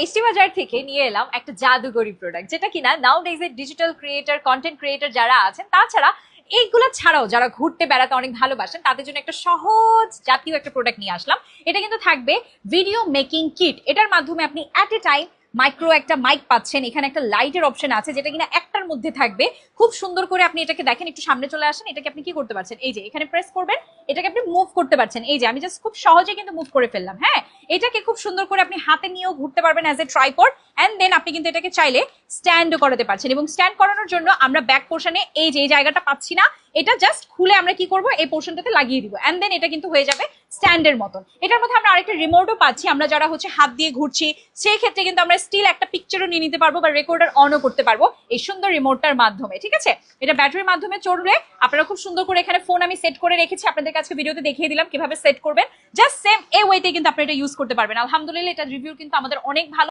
ST বাজার থেকে নিয়ে এলাম একটা জাদুগরি প্রোডাক্ট, যেটা কিনা নাও ডেজ এর ডিজিটাল ক্রিয়েটর, কন্টেন্ট ক্রিয়েটর যারা আছেন, তাছাড়া এইগুলো ছাড়াও যারা ঘুরতে বেড়াতে অনেক ভালোবাসেন তাদের জন্য একটা সহজ জাতীয় একটা প্রোডাক্ট নিয়ে আসলাম। এটা কিন্তু থাকবে ভিডিও মেকিং কিট। এটার মাধ্যমে আপনি অ্যাট এ টাইম মাইক্রো একটা মাইক পাচ্ছেন, এখানে একটা লাইটের অপশন আছে যেটা কিনা একটার মধ্যে থাকবে। খুব সুন্দর করে আপনি এটাকে দেখেন, একটু সামনে চলে আসেন। এটাকে আপনি কি করতে পারছেন, এই যে এখানে প্রেস করবেন, এটাকে আপনি মুভ করতে পারছেন। এই যে আমি জাস্ট খুব সহজে কিন্তু মুভ করে ফেললাম। হ্যাঁ, এটাকে খুব সুন্দর করে আপনি হাতে নিয়েও ঘুরতে পারবেন as a tripod. And then আপনি কিন্তু এটাকে চাইলে স্ট্যান্ডও করাতে পারছেন, এবং স্ট্যান্ড করানোর জন্য আমরা ব্যাক পোর্শনে এই যে এই জায়গাটা পাচ্ছি না, এটা জাস্ট খুলে আমরা কি করব, এই পোর্শনটাতে লাগিয়ে দিব। এন্ড দেন এটা কিন্তু হয়ে যাবে স্ট্যান্ডের মতন। এটার মধ্যে আমরা আরেকটা রিমোটও পাচ্ছি। আমরা যারা হচ্ছে হাত দিয়ে ঘুরছি সেই ক্ষেত্রে কিন্তু আমরা স্টিল একটা পিকচারও নিয়ে নিতে পারবো বা রেকর্ডার অনও করতে পারবো এই সুন্দর রিমোটটার মাধ্যমে। ঠিক আছে, এটা ব্যাটারির মাধ্যমে চলবে। আপনারা খুব সুন্দর করে এখানে ফোন আমি সেট করে রেখেছি, আপনাদের কাছে ভিডিওতে দেখিয়ে দিলাম কিভাবে সেট করবেন। জাস্ট সেম এই ওয়েতে কিন্তু আপনি এটা ইউজ করতে পারবেন। আলহামদুলিল্লাহ, এটা রিভিউ কিন্তু আমাদের অনেক ভালো।